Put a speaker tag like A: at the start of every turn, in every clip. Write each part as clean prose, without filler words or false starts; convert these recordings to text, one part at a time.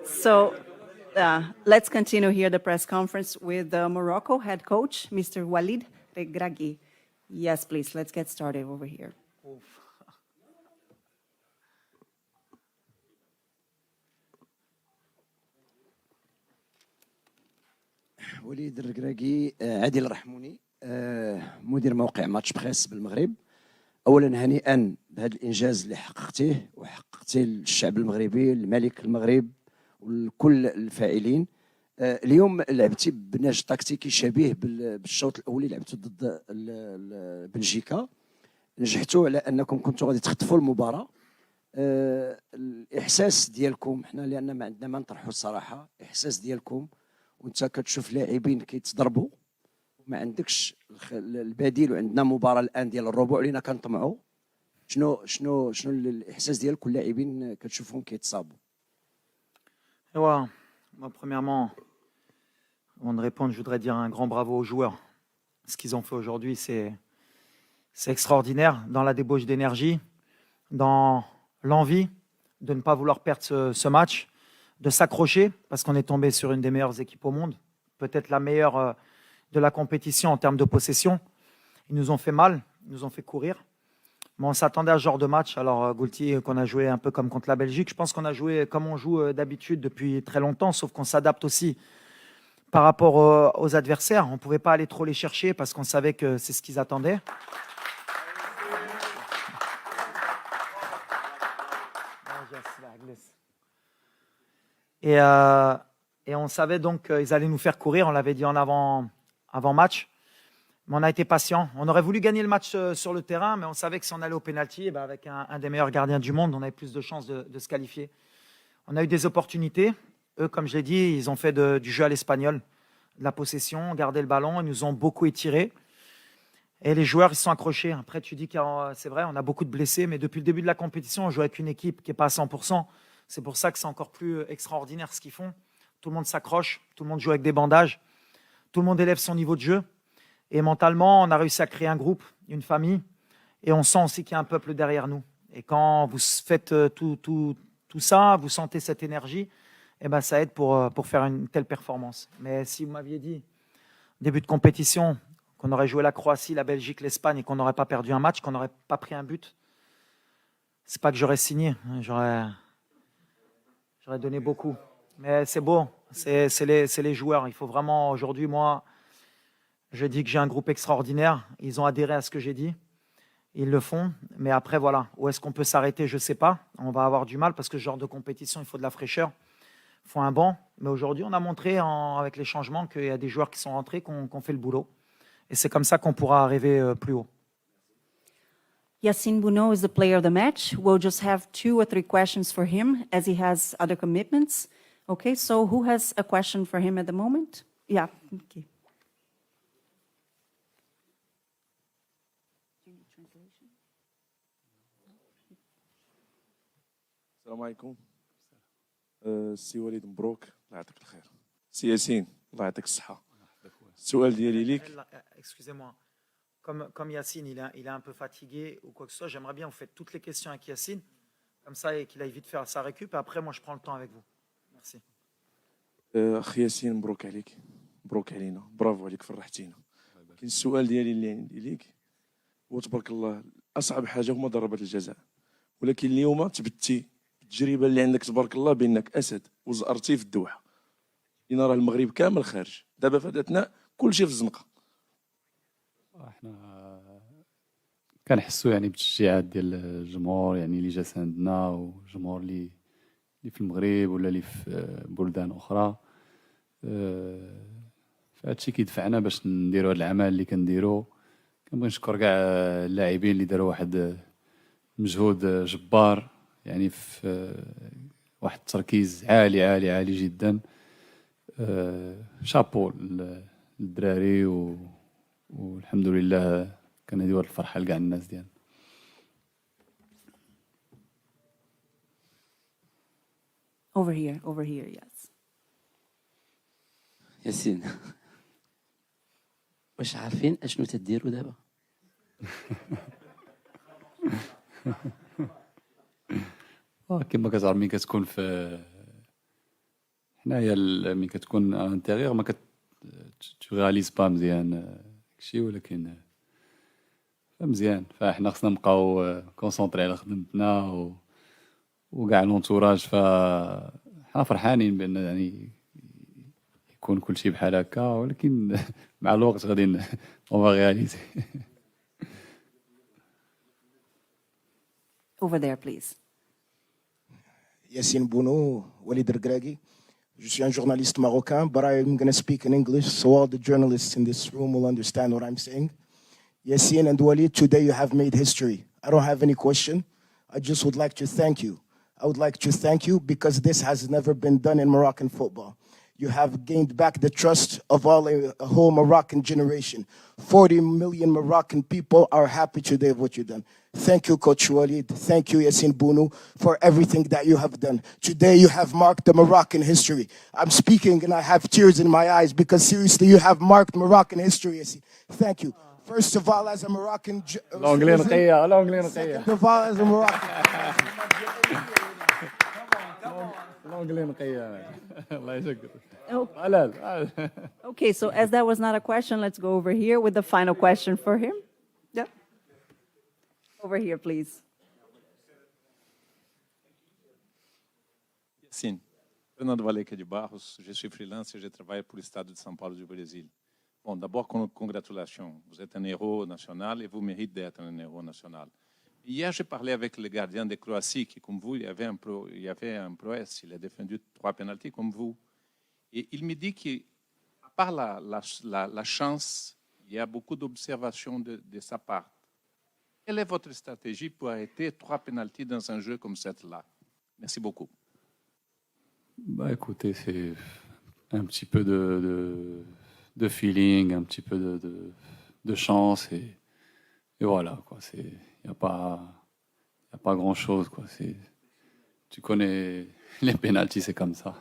A: So let's continue here the press conference with the Morocco head coach, Mr. Walid Regragui. Yes, please, let's get started over here.
B: وليد الركراكي عادل الرحموني مدير موقع ماتش بريس بالمغرب. اولا هنيئا بهذا الانجاز اللي حققتيه وحققتيه للشعب المغربي الملك المغرب وكل الفاعلين. اليوم لعبتي بنهج تكتيكي شبيه بالشوط الاولي لعبتوا ضد بلجيكا، نجحتوا على انكم كنتوا غادي تخطفوا المباراه. الاحساس ديالكم حنا لان ما عندنا ما نطرحوا الصراحه، الاحساس ديالكم وانت كتشوف لاعبين كيتضربوا ما عندكش البديل وعندنا مباراه الان ديال الربع لينا كنطمعوا، شنو الاحساس ديالك واللاعبين كتشوفهم كيتصابوا؟
C: Moi, premièrement, avant de répondre, je voudrais dire un grand bravo aux joueurs. Ce qu'ils ont fait aujourd'hui, c'est extraordinaire dans la débauche d'énergie, dans l'envie de ne pas vouloir perdre ce match, de s'accrocher parce qu'on est tombé sur une des meilleures équipes au monde, peut-être la meilleure de la compétition en termes de possession. Ils nous ont fait mal, ils nous ont fait courir. Mais on s'attendait à ce genre de match. Alors, Goulti, qu'on a joué un peu comme contre la Belgique, je pense qu'on a joué comme on joue d'habitude depuis très longtemps, sauf qu'on s'adapte aussi par rapport aux adversaires. On ne pouvait pas aller trop les chercher parce qu'on savait que c'est ce qu'ils attendaient. Et on savait donc qu'ils allaient nous faire courir. On l'avait dit en avant-match. Mais on a été patient. On aurait voulu gagner le match sur le terrain, mais on savait que si on allait au pénalty, avec un des meilleurs gardiens du monde, on avait plus de chances de se qualifier. On a eu des opportunités. Eux, comme je l'ai dit, ils ont fait du jeu à l'espagnol, de la possession, gardé le ballon. Ils nous ont beaucoup étirés. Et les joueurs, ils se sont accrochés. Après, tu dis que c'est vrai, on a beaucoup de blessés, mais depuis le début de la compétition, on joue avec une équipe qui n'est pas à 100%. C'est pour ça que c'est encore plus extraordinaire ce qu'ils font. Tout le monde s'accroche, tout le monde joue avec des bandages, tout le monde élève son niveau de jeu. Et mentalement, on a réussi à créer un groupe, une famille, et on sent aussi qu'il y a un peuple derrière nous. Et quand vous faites tout ça, vous sentez cette énergie, et ben ça aide pour faire une telle performance. Mais si vous m'aviez dit, début de compétition, qu'on aurait joué la Croatie, la Belgique, l'Espagne, et qu'on n'aurait pas perdu un match, qu'on n'aurait pas pris un but, c'est pas que j'aurais signé, j'aurais donné beaucoup. Mais c'est beau, c'est les joueurs. Il faut vraiment, aujourd'hui, moi, je dis que j'ai un groupe extraordinaire. Ils ont adhéré à ce que j'ai dit. Ils le font. Mais après, voilà, où est-ce qu'on peut s'arrêter? Je ne sais pas. On va avoir du mal parce que ce genre de compétition, il faut de la fraîcheur. Il faut un banc. Mais aujourd'hui, on a montré avec les changements qu'il y a des joueurs qui sont rentrés, qui ont fait le boulot. Et c'est comme ça qu'on pourra arriver plus haut.
A: Yassine Bounou is the player of the match. We'll just have 2 or 3 questions for him as he has other commitments. Okay, so who has a question for him at the moment? Yeah, okay.
D: السلام عليكم. سي وليد مبروك الله يعطيك الخير. سي ياسين الله يعطيك الصحة. السؤال ديالي ليك.
C: Excusez-moi. Comme Yacine, il est un peu fatigué ou quoi que ce soit, j'aimerais bien vous faites toutes les questions avec Yacine, comme ça, et qu'il aille vite faire sa récup. Et après, moi, je prends le temps avec vous. Merci.
D: أخ ياسين مبروك عليك. مبروك علينا. برافو عليك فرحتينا. كاين السؤال ديالي اللي عندي ليك هو تبارك الله أصعب حاجة هما ضربات الجزاء. ولكن اليوم تبتي التجربة اللي عندك تبارك الله بأنك أسد وزأرتي في الدوحة. لأن راه المغرب كامل خارج. دابا في هذا الأثناء كل شيء في الزنقة.
E: احنا كنحسوا يعني بالتشجيعات ديال الجمهور يعني اللي جا ساندنا والجمهور اللي في المغرب ولا اللي في بلدان اخرى. فهادشي كيدفعنا باش نديروا هذا العمل اللي كنديروا. كنبغي نشكر كاع اللاعبين اللي داروا واحد مجهود جبار يعني في واحد التركيز عالي عالي عالي جدا. شابو للدراري والحمد لله كنديروا هاد الفرحه لكاع الناس ديالنا.
A: Over here, yes.
F: ياسين واش عارفين اشنو تديروا دابا؟
E: كما كتعرف ملي كتكون في حنايا ملي كتكون انتيريور ما تو رياليز با مزيان داكشي، ولكن مزيان. فاحنا خصنا نبقاو كونسونطري على خدمتنا وكاع لونتوراج. فحنا فرحانين بان يعني يكون كل شيء بحال هكا، ولكن مع الوقت غادي اون رياليزي.
A: Over there, please.
F: Yassine Bounou, Walid Regragui. Je suis un journaliste marocain, but I'm going to speak in English so all the journalists in this room will understand what I'm saying. Yassine and Walid, today you have made history. I don't have any question. I just would like to thank you. I would like to thank you because this has never been done in Moroccan football. You have gained back the trust of a whole Moroccan generation. 40 million Moroccan people are happy today of what you've done. Thank you, Coach Walid. Thank you, Yassine Bounou, for everything that you have done. Today you have marked the Moroccan history. I'm speaking and I have tears in my eyes because seriously, you have marked Moroccan history, Yassine. Thank you. First of all, as a Moroccan...
E: الانجلي نقيه، الانجلي نقيه،
F: Second of all, as a Moroccan...
E: الانجلي نقيه. الله يشكرك.
A: Oh,
E: حلال.
A: okay, so as that was not a question, let's go over here with the final question for him. Yeah. Over here, please.
G: Sim, Fernando Valeca de Barros, je suis freelance et je travaille pour le Stade de São Paulo du Brésil. Bon, d'abord, congratulations. Vous êtes un héros national et vous méritez d'être un héros national. Hier, j'ai parlé avec le gardien de Croatie qui, comme vous, il y avait un prouesse. Il a défendu 3 pénaltys comme vous. Et il me dit qu'à part la chance, il y a beaucoup d'observations de sa part. Quelle est votre stratégie pour arrêter 3 pénaltys dans un jeu comme celui-là? Merci beaucoup.
E: Bah écoutez, c'est un petit peu de feeling, un petit peu de chance et voilà quoi. Il n'y a pas grand chose quoi. Tu connais les pénaltys, c'est comme ça.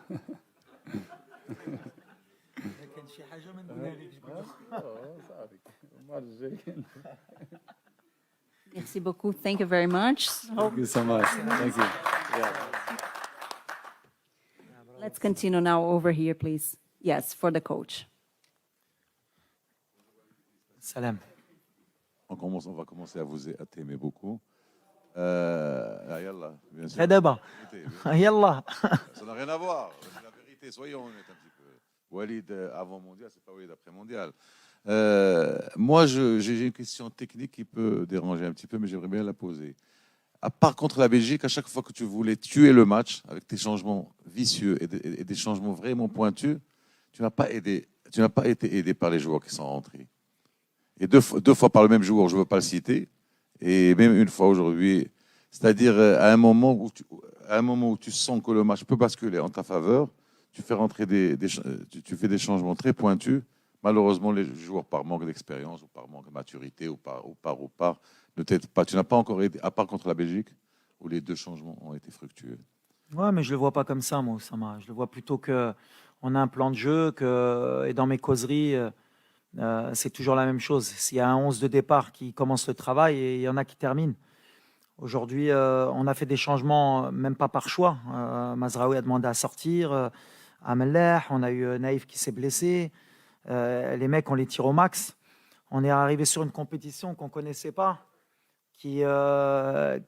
A: Merci beaucoup. Thank you very much.
E: Thank you so much. Thank you.
A: Let's continue now over here, please. Yes, for the coach.
C: Salam.
H: On va commencer à t'aimer beaucoup. Yallah, bien sûr.
C: Khadaba. Yallah.
H: Ça n'a rien à voir. C'est la vérité. Soyons honnêtes un petit peu. Walid avant mondial, c'est pas Walid après mondial. Moi, j'ai une question technique qui peut déranger un petit peu, mais j'aimerais bien la poser. À part contre la Belgique, à chaque fois que tu voulais tuer le match avec tes changements vicieux et des changements vraiment pointus, tu n'as pas été aidé par les joueurs qui sont rentrés. Et deux fois par le même joueur, je ne veux pas le citer, et même une fois aujourd'hui. C'est-à-dire à un moment où tu sens que le match peut basculer en ta faveur, tu fais rentrer tu fais des changements très pointus. Malheureusement, les joueurs, par manque d'expérience ou par manque de maturité ou par ne t'aident pas. Tu n'as pas encore aidé, à part contre la Belgique, où les 2 changements ont été fructueux.
C: Ouais, mais je le vois pas comme ça, moi, Oussama. Je le vois plutôt que on a un plan de jeu, et dans mes causeries, c'est toujours la même chose. S'il y a un 11 de départ qui commence le travail et il y en a qui terminent. Aujourd'hui, on a fait des changements, même pas par choix. Mazraoui a demandé à sortir, Amellah, on a eu Naïf qui s'est blessé. Les mecs, on les tire au max. On est arrivé sur une compétition qu'on ne connaissait pas, qui te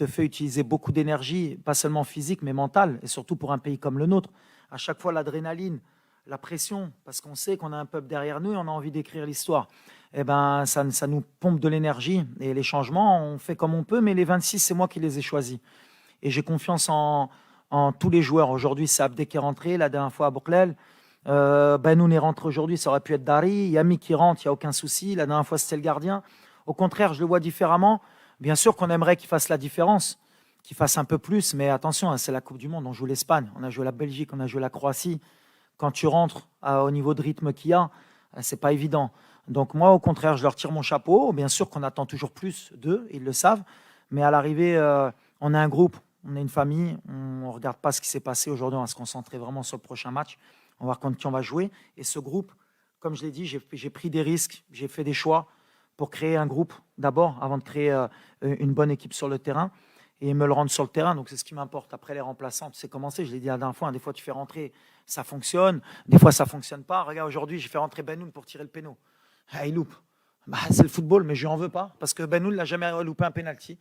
C: fait utiliser beaucoup d'énergie, pas seulement physique, mais mentale, et surtout pour un pays comme le nôtre. À chaque fois, l'adrénaline, la pression, parce qu'on sait qu'on a un peuple derrière nous et on a envie d'écrire l'histoire. Eh ben, ça nous pompe de l'énergie. Et les changements, on fait comme on peut, mais les 26, c'est moi qui les ai choisis. Et j'ai confiance en tous les joueurs. Aujourd'hui, c'est Abdé qui est rentré, la dernière fois à Bourklel. Benoun est rentré aujourd'hui, ça aurait pu être Dari. Yami qui rentre, il n'y a aucun souci. La dernière fois, c'était le gardien. Au contraire, je le vois différemment. Bien sûr qu'on aimerait qu'il fasse la différence, qu'il fasse un peu plus, mais attention, c'est la Coupe du Monde. On joue l'Espagne, on a joué la Belgique, on a joué la Croatie. Quand tu rentres au niveau de rythme qu'il y a, c'est pas évident. Donc moi, au contraire, je leur tire mon chapeau. Bien sûr qu'on attend toujours plus d'eux, ils le savent. Mais à l'arrivée, on a un groupe, on est une famille. On ne regarde pas ce qui s'est passé aujourd'hui. On va se concentrer vraiment sur le prochain match. On va voir contre qui on va jouer. Et ce groupe, comme je l'ai dit, j'ai pris des risques, j'ai fait des choix pour créer un groupe d'abord, avant de créer une bonne équipe sur le terrain et me le rendre sur le terrain. Donc, c'est ce qui m'importe. Après, les remplaçants, tu sais comment c'est, je l'ai dit la dernière fois, hein, des fois, tu fais rentrer, ça fonctionne, des fois, ça ne fonctionne pas. Regarde, aujourd'hui, j'ai fait rentrer Benoun pour tirer le péno. Ah, il loupe. Bah, c'est le football, mais je lui en veux pas, parce que Benoun n'a jamais loupé un penalty.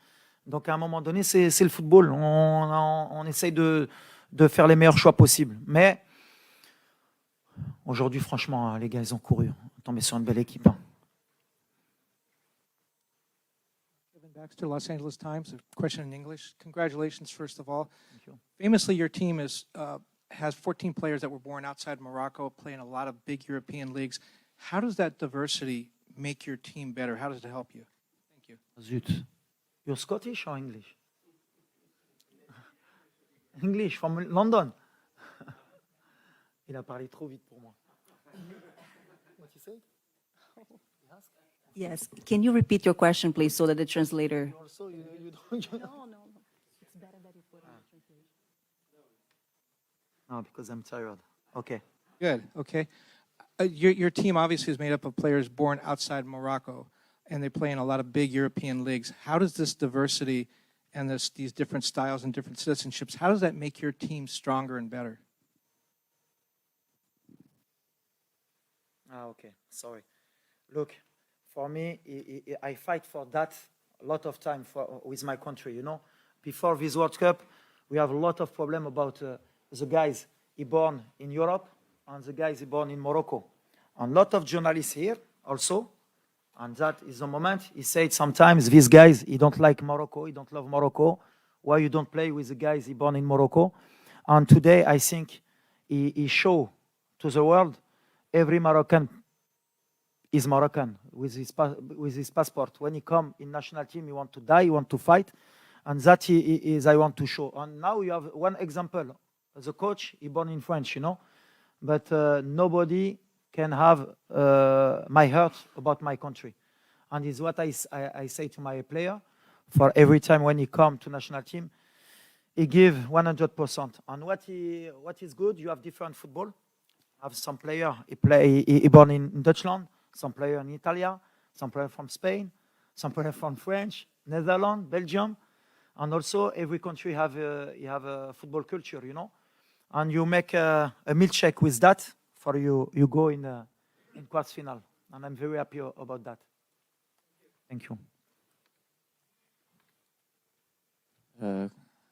C: Donc, à un moment donné, c'est le football. On essaye de faire les meilleurs choix possibles. Mais aujourd'hui, franchement, les gars, ils ont couru. On est tombé sur une belle équipe. Hein.
I: Kevin Baxter, Los Angeles Times. A question in English. Congratulations, first of all.
C: Thank you.
I: Famously, your team has 14 players that were born outside Morocco, playing a lot of big European leagues. How does that diversity make your team better? How does it help you? Thank you.
C: Zut. You're Scottish or English? English, from London. Il a parlé trop vite pour moi. What you say?
A: Yes. Can you repeat your question, please, so that the translator...
C: Also, you don't...
A: No. It's better that you put on the translation.
C: No, because I'm tired. Okay.
I: Good. Okay. Your team obviously is made up of players born outside Morocco, and they play in a lot of big European leagues. How does this diversity and these different styles and different citizenships, how does that make your team stronger and better?
C: Okay. Sorry. Look, for me, I fight for that a lot of time with my country, you know. Before this World Cup, we have a lot of problem about the guys born in Europe and the guys born in Morocco. And a lot of journalists here also, and that is the moment he said sometimes these guys, he don't like Morocco, he don't love Morocco. Why you don't play with the guys born in Morocco? And today I think he show to the world every Moroccan is Moroccan with his passport. When he come in national team, he want to die, he want to fight, and that is I want to show. And now you have one example. The coach, he born in France, you know, but nobody can have my heart about my country. And is what I say to my player for every time when he come to national team, he give 100%. And what is good, you have different football. Have some player, he born in Dutchland, some player in Italy, some player from Spain, some player from French, Netherlands, Belgium. And also every country have a football culture, you know. And you make a milkshake with that for you go in quarts final. And I'm very happy about that. Thank you.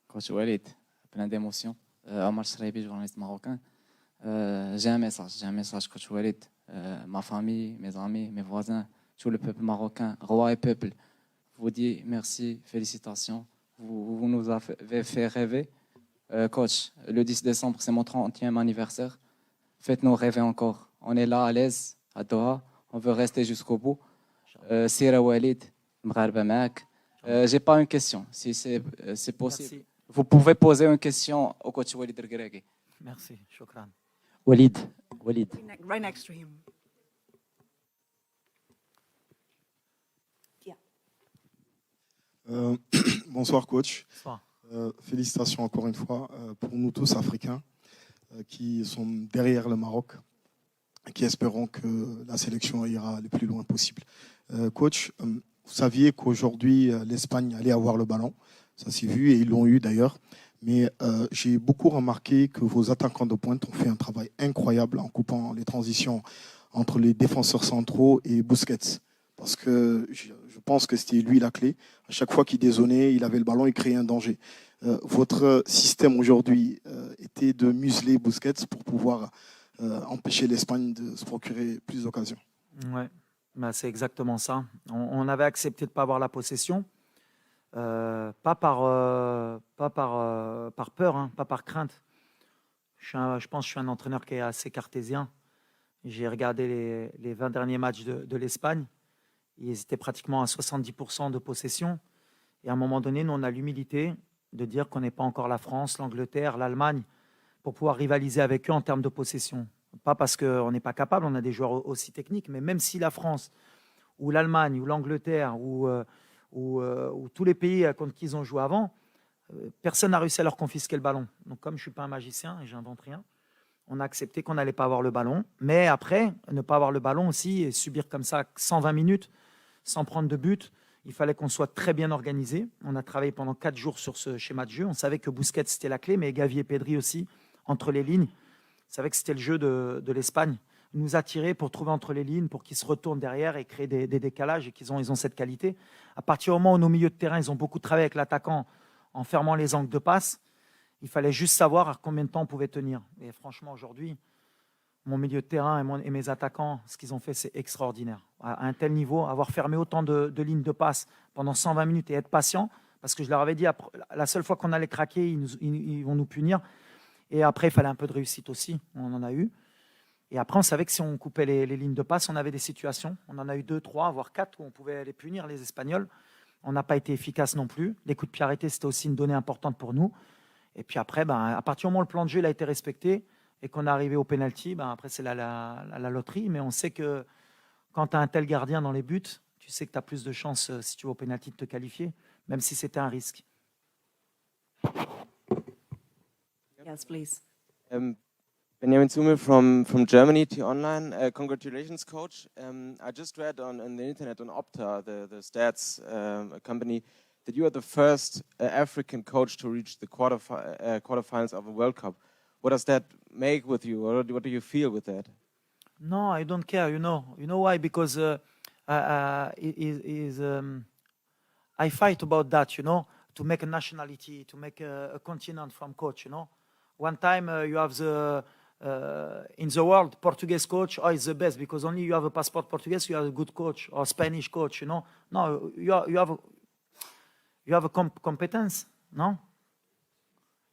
J: Coach Walid, plein d'émotions. Omar Shraibi, journaliste marocain. J'ai un message, Coach Walid. Ma famille, mes amis, mes voisins, tout le peuple marocain, roi et peuple, vous dit merci, félicitations. Vous nous avez fait rêver. Coach, le 10 décembre, c'est mon 30e anniversaire. Faites-nous rêver encore. On est là à l'aise, à Doha. On veut rester jusqu'au bout. Sira Walid, Mgharba Maak. J'ai pas une question, si c'est possible.
C: Merci.
J: Vous pouvez poser une question au coach Walid Regragui.
C: Merci, shukran.
B: Walid.
A: Right next to him.
K: Bonsoir coach.
C: Bonsoir.
K: Félicitations encore une fois pour nous tous Africains qui sont derrière le Maroc et qui espérons que la sélection ira le plus loin possible. Coach, vous saviez qu'aujourd'hui l'Espagne allait avoir le ballon, ça s'est vu et ils l'ont eu d'ailleurs, mais j'ai beaucoup remarqué que vos attaquants de pointe ont fait un travail incroyable en coupant les transitions entre les défenseurs centraux et Busquets. Parce que je pense que c'était lui la clé. À chaque fois qu'il dézonnait, il avait le ballon, il créait un danger. Votre système aujourd'hui était de museler Busquets pour pouvoir empêcher l'Espagne de se procurer plus d'occasions.
C: Ouais, bah, c'est exactement ça. On avait accepté de ne pas avoir la possession, pas par peur, hein, pas par crainte. Je pense que je suis un entraîneur qui est assez cartésien. J'ai regardé les 20 derniers matchs de l'Espagne. Ils étaient pratiquement à 70% de possession. Et à un moment donné, nous, on a l'humilité de dire qu'on n'est pas encore la France, l'Angleterre, l'Allemagne, pour pouvoir rivaliser avec eux en termes de possession. Pas parce qu'on n'est pas capable, on a des joueurs aussi techniques, mais même si la France, ou l'Allemagne, ou l'Angleterre, ou tous les pays contre qui ils ont joué avant, personne n'a réussi à leur confisquer le ballon. Donc comme je ne suis pas un magicien et j'invente rien, on a accepté qu'on n'allait pas avoir le ballon. Mais après, ne pas avoir le ballon aussi et subir comme ça 120 minutes, sans prendre de but. Il fallait qu'on soit très bien organisé. On a travaillé pendant 4 jours sur ce schéma de jeu. On savait que Busquets, c'était la clé, mais Gavi et Pedri aussi, entre les lignes. On savait que c'était le jeu de l'Espagne. Nous attirer pour trouver entre les lignes, pour qu'ils se retournent derrière et créer des décalages et ils ont cette qualité. À partir du moment où nos milieux de terrain, ils ont beaucoup travaillé avec l'attaquant en fermant les angles de passe, il fallait juste savoir à combien de temps on pouvait tenir. Et franchement, aujourd'hui, mon milieu de terrain et mes attaquants, ce qu'ils ont fait, c'est extraordinaire. À un tel niveau, avoir fermé autant de lignes de passe pendant 120 minutes et être patient, parce que je leur avais dit, la seule fois qu'on allait craquer, ils vont nous punir. Et après, il fallait un peu de réussite aussi. On en a eu. Et après, on savait que si on coupait les lignes de passe, on avait des situations. On en a eu 2, 3, voire 4 où on pouvait les punir, les Espagnols. On n'a pas été efficace non plus. Les coups de pied arrêtés, c'était aussi une donnée importante pour nous. Et puis après, à partir du moment où le plan de jeu il a été respecté et qu'on est arrivé au penalty, après c'est la loterie. Mais on sait que quand tu as un tel gardien dans les buts, tu sais que tu as plus de chances, si tu vas au penalty, de te qualifier, même si c'était un risque.
A: Yes, please.
L: Benjamin Zumel from Germany, T-Online. Congratulations, coach. I just read on the internet on Opta, the stats company, that you are the first African coach to reach the quarterfinals of a World Cup. What does that make with you, or what do you feel with that?
C: No, I don't care. You know why? Because I fight about that. To make a nationality, to make a continent from coach. One time you have in the world, Portuguese coach is the best because only you have a passport Portuguese, you have a good coach, or Spanish coach. No, you have a competence. No,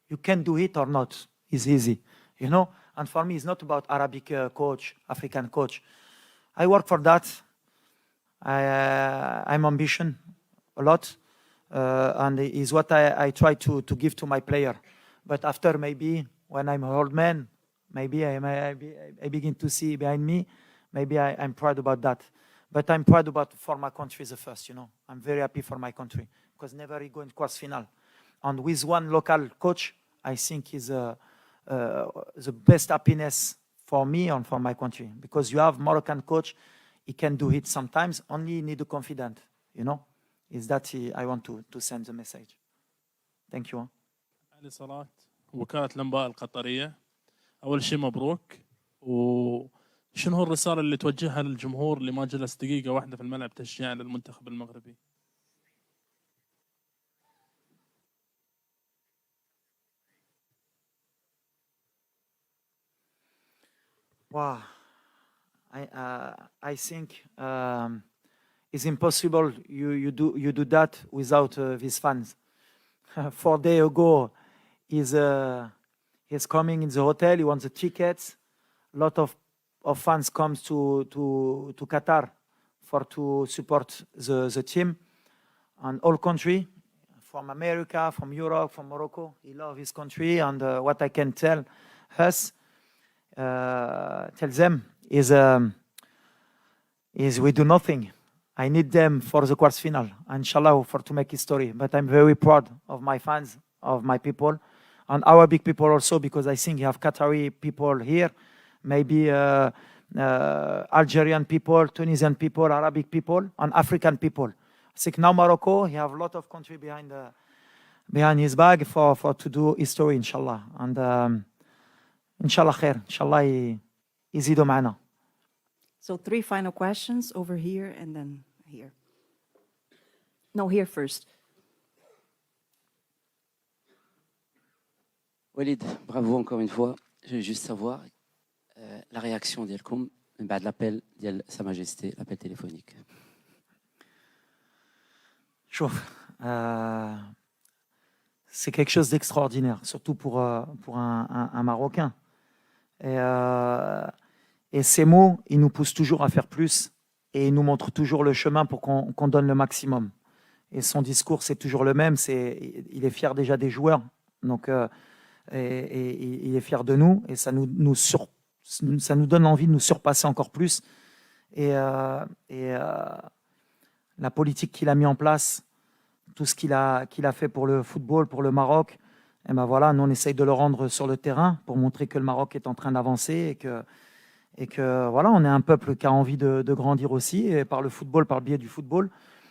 C: you can do it or not. It's easy. And for me, it's not about Arabic coach, African coach. I work for that. I'm ambition a lot, and is what I try to give to my player. But after, maybe when I'm an old man, maybe I begin to see behind me, maybe I'm proud about that. But I'm proud about for my country the first. I'm very happy for my country because never I go in quarter final. And with one local coach, I think is the best happiness for me and for my country, because you have Moroccan coach, he can do it sometimes, only need a confident, is that I want to send the message. Thank you.
M: علي صلاة، وكالة الأنباء القطرية. أول شيء مبروك. وشنو هو الرسالة اللي توجهها للجمهور اللي ما جلس دقيقة واحدة في الملعب تشجيعا للمنتخب المغربي؟
C: Wow, I think it's impossible you do that without these fans. 4 days ago, he's coming in the hotel. He wants the tickets. A lot of fans comes to Qatar to support the team, and all country, from America, from Europe, from Morocco. He loves his country, and what I can tell them is we do nothing. I need them for the quarterfinal, inshallah, to make history. But I'm very proud of my fans, of my people, and our big people also, because I think you have Qatari people here, maybe Algerian people, Tunisian people, Arabic people, and African people. I think now Morocco, he have a lot of country behind his back to do history, inshallah. And inshallah khair, inshallah يزيدوا معنا.
A: So 3 final questions over here and then here. No, here first.
N: Walid, bravo encore une fois. Je veux juste savoir la réaction ديالكم من بعد l'appel ديال Sa Majesté, l'appel téléphonique.
C: شوف, c'est quelque chose d'extraordinaire, surtout pour un Marocain. Et ces mots, ils nous poussent toujours à faire plus et ils nous montrent toujours le chemin pour qu'on donne le maximum. Et son discours, c'est toujours le même. Il est fier déjà des joueurs, donc et il est fier de nous, et ça nous donne envie de nous surpasser encore plus. Et la politique qu'il a mis en place, tout ce qu'il a fait pour le football, pour le Maroc, et ben voilà, nous on essaye de le rendre sur le terrain pour montrer que le Maroc est en train d'avancer Et que voilà, on est un peuple qui a envie de grandir aussi. Et par le football, par le biais du football,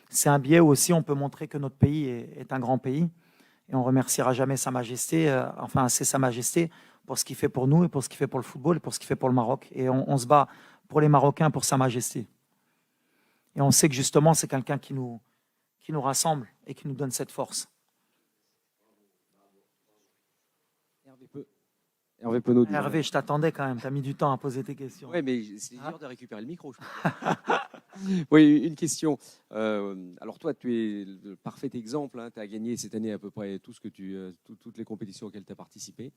C: c'est un biais où aussi on peut montrer que notre pays est un grand pays. Et on remerciera jamais Sa Majesté, enfin c'est Sa Majesté, pour ce qu'il fait pour nous et pour ce qu'il fait pour le football et pour ce qu'il fait pour le Maroc. Et on se bat pour les Marocains, pour Sa Majesté. Et on sait que justement, c'est quelqu'un qui nous rassemble et qui nous donne cette force.
O: Hervé Penaud.
C: Hervé, je t'attendais quand même, tu as mis du temps à poser tes questions.
O: Oui, mais c'est dur de récupérer le micro. Oui, une question. Alors toi, tu es le parfait exemple. Tu as gagné cette année à peu près tout ce que toutes les compétitions auxquelles tu as participé.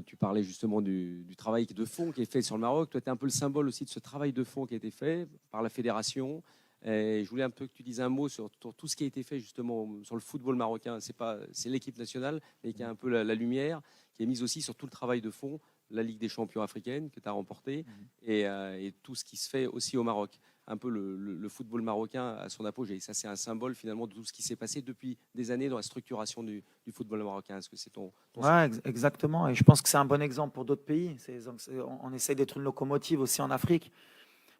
O: Tu parlais justement du travail de fond qui est fait sur le Maroc. Toi, tu es un peu le symbole aussi de ce travail de fond qui a été fait par la fédération. Et je voulais un peu que tu dises un mot sur tout ce qui a été fait justement sur le football marocain. C'est l'équipe nationale, mais qui a un peu la lumière, qui est mise aussi sur tout le travail de fond, la Ligue des champions africaine que tu as remportée, et tout ce qui se fait aussi au Maroc. Un peu le football marocain à son apogée. Ça, c'est un symbole finalement de tout ce qui s'est passé depuis des années dans la structuration du football marocain. Est-ce que c'est ton
C: Ouais, exactement. Et je pense que c'est un bon exemple pour d'autres pays. On essaie d'être une locomotive aussi en Afrique.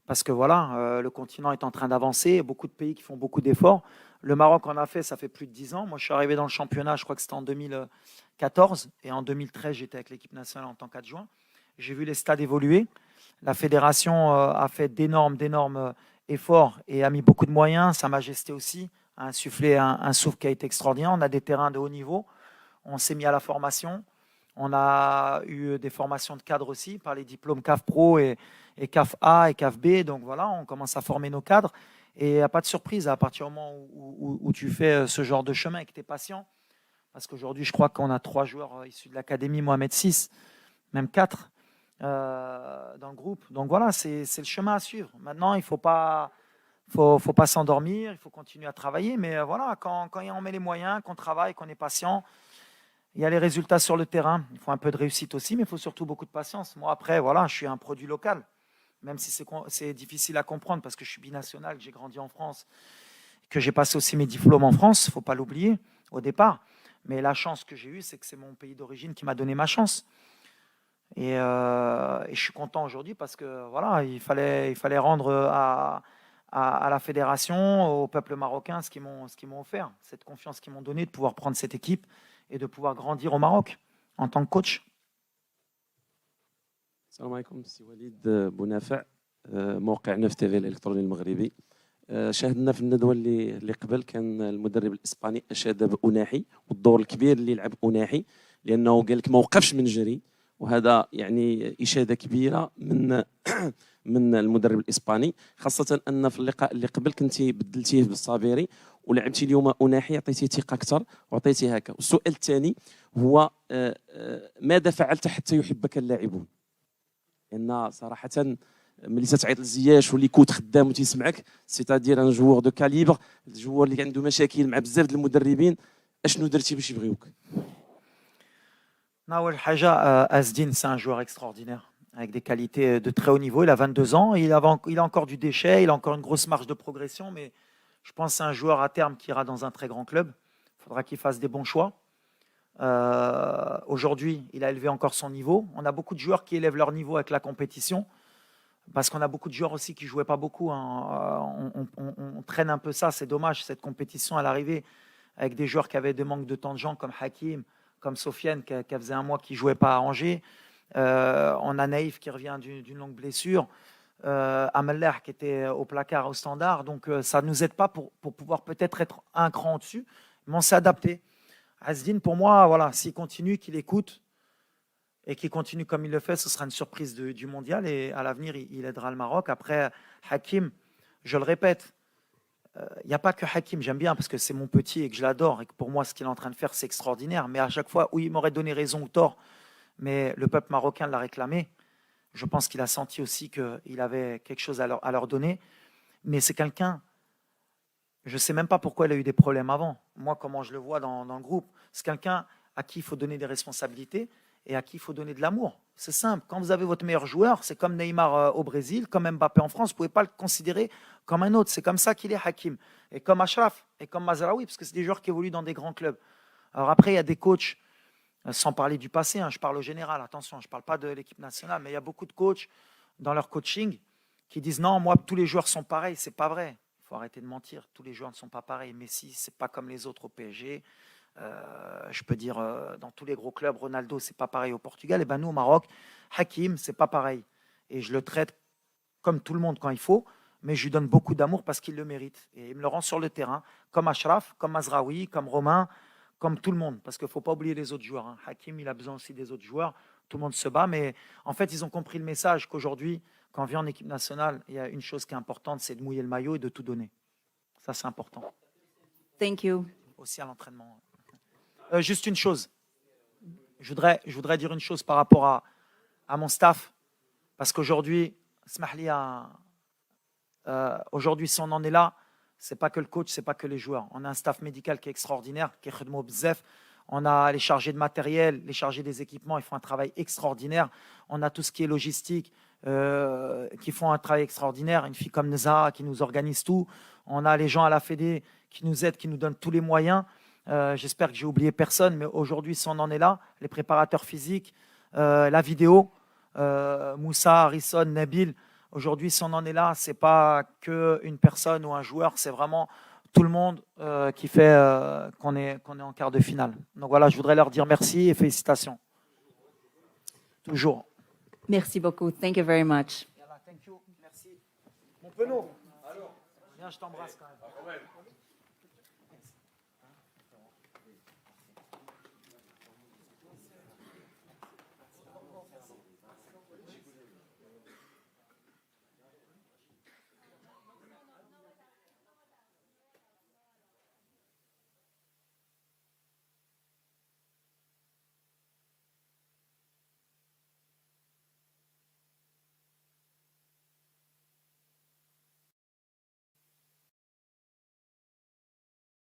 C: Parce que voilà, le continent est en train d'avancer, beaucoup de pays qui font beaucoup d'efforts. Le Maroc en a fait, ça fait plus de 10 ans. Moi, je suis arrivé dans le championnat, je crois que c'était en 2014. Et en 2013, j'étais avec l'équipe nationale en tant qu'adjoint. J'ai vu les stades évoluer. La fédération a fait d'énormes efforts et a mis beaucoup de moyens. Sa Majesté aussi a insufflé un souffle qui a été extraordinaire. On a des terrains de haut niveau. On s'est mis à la formation. On a eu des formations de cadres aussi par les diplômes CAF Pro et CAF A et CAF B. Donc voilà, on commence à former nos cadres. Et il n'y a pas de surprise à partir du moment où tu fais ce genre de chemin et que tu es patient. Parce qu'aujourd'hui, je crois qu'on a 3 joueurs issus de l'académie Mohamed VI, même 4 dans le groupe. Donc voilà, c'est le chemin à suivre. Maintenant, il ne faut pas s'endormir, il faut continuer à travailler. Mais voilà, quand on met les moyens, qu'on travaille, qu'on est patient, il y a les résultats sur le terrain. Il faut un peu de réussite aussi, mais il faut surtout beaucoup de patience. Moi, après, voilà, je suis un produit local, même si c'est difficile à comprendre parce que je suis binational, que j'ai grandi en France, que j'ai passé aussi mes diplômes en France, il ne faut pas l'oublier au départ. Mais la chance que j'ai eue, c'est que c'est mon pays d'origine qui m'a donné ma chance. Et je suis content aujourd'hui parce que voilà, il fallait rendre à la fédération, au peuple marocain, ce qu'ils m'ont offert, cette confiance qu'ils m'ont donnée de pouvoir prendre cette équipe et de pouvoir grandir au Maroc en tant que coach.
O: السلام عليكم سي وليد بونافع موقع 9 تي في الالكتروني المغربي شاهدنا في الندوه اللي قبل كان المدرب الاسباني اشاد بأناحي والدور الكبير اللي لعب أناحي لانه قال لك ما وقفش من جري وهذا يعني اشاده كبيره من المدرب الاسباني خاصه ان في اللقاء اللي قبل كنتي بدلتيه بالصابيري ولعبتي اليوم أناحي عطيتيه ثقه اكثر وعطيتيه هكا. والسؤال الثاني هو ماذا فعلت حتى يحبك اللاعبون؟ لان صراحه ملي تتعيط لزياش واللي كوت خدام وتيسمعك سيتادير ان جوور دو كاليبر الجوور اللي عنده مشاكل مع بزاف د المدربين اشنو درتي باش يبغيوك؟
C: Nawel Haja Asdin, c'est un joueur extraordinaire avec des qualités de très haut niveau. Il a 22 ans, il a encore du déchet, il a encore une grosse marge de progression, mais je pense que c'est un joueur à terme qui ira dans un très grand club. Il faudra qu'il fasse des bons choix. Aujourd'hui, il a élevé encore son niveau. On a beaucoup de joueurs qui élèvent leur niveau avec la compétition, parce qu'on a beaucoup de joueurs aussi qui ne jouaient pas beaucoup. On traîne un peu ça, c'est dommage, cette compétition à l'arrivée, avec des joueurs qui avaient des manques de temps de jeu comme Hakim, comme Sofiane, qui faisait un mois qu'il ne jouait pas à Angers. On a Naïf qui revient d'une longue blessure. Ameller qui était au placard, au standard. Donc ça ne nous aide pas pour pouvoir peut-être être un cran au-dessus, mais on s'est adapté. Asdin, pour moi, voilà, s'il continue, qu'il écoute et qu'il continue comme il le fait, ce sera une surprise du mondial et à l'avenir, il aidera le Maroc. Après, Hakim, je le répète, il n'y a pas que Hakim, j'aime bien parce que c'est mon petit et que je l'adore et que pour moi, ce qu'il est en train de faire, c'est extraordinaire. Mais à chaque fois, oui, il m'aurait donné raison ou tort, mais le peuple marocain l'a réclamé. Je pense qu'il a senti aussi qu'il avait quelque chose à leur donner. Mais c'est quelqu'un, je ne sais même pas pourquoi il a eu des problèmes avant. Moi, comment je le vois dans le groupe, c'est quelqu'un à qui il faut donner des responsabilités et à qui il faut donner de l'amour. C'est simple. Quand vous avez votre meilleur joueur, c'est comme Neymar au Brésil, comme Mbappé en France, vous ne pouvez pas le considérer comme un autre. C'est comme ça qu'il est Hakim. Et comme Achraf, et comme Mazraoui, parce que c'est des joueurs qui évoluent dans des grands clubs. Alors après, il y a des coachs, sans parler du passé, je parle au général, attention, je ne parle pas de l'équipe nationale, mais il y a beaucoup de coachs dans leur coaching qui disent non, moi, tous les joueurs sont pareils. C'est pas vrai. Il faut arrêter de mentir. Tous les joueurs ne sont pas pareils. Messi, c'est pas comme les autres au PSG. Je peux dire dans tous les gros clubs, Ronaldo, c'est pas pareil au Portugal. Et ben nous, au Maroc, Hakim, c'est pas pareil. Et je le traite comme tout le monde quand il faut, mais je lui donne beaucoup d'amour parce qu'il le mérite. Et il me le rend sur le terrain, comme Ashraf, comme Mazraoui, comme Romain, comme tout le monde. Parce qu'il ne faut pas oublier les autres joueurs. Hein. Hakim, il a besoin aussi des autres joueurs. Tout le monde se bat, mais en fait, ils ont compris le message qu'aujourd'hui, quand on vient en équipe nationale, il y a une chose qui est importante, c'est de mouiller le maillot et de tout donner. Ça, c'est important.
A: Thank you.
C: Aussi à l'entraînement. Juste une chose. Je voudrais dire une chose par rapport à mon staff. Parce qu'aujourd'hui, aujourd'hui, si on en est là, c'est pas que le coach, c'est pas que les joueurs. On a un staff médical qui est extraordinaire, qui est khedmo bzef. On a les chargés de matériel, les chargés des équipements, ils font un travail extraordinaire. On a tout ce qui est logistique, qui font un travail extraordinaire. Une fille comme Neza qui nous organise tout. On a les gens à la Fédé qui nous aident, qui nous donnent tous les moyens. J'espère que j'ai oublié personne, mais aujourd'hui, si on en est là, les préparateurs physiques, la vidéo, Moussa, Harrison, Nabil, aujourd'hui, si on en est là, c'est pas qu'une personne ou un joueur, c'est vraiment tout le monde qui fait qu'on est en quart de finale. Donc voilà, je voudrais leur dire merci et félicitations. Toujours.
A: Merci beaucoup. Thank you very much.
C: Thank you. Merci. Mon penaud. Alors, viens, je t'embrasse quand même.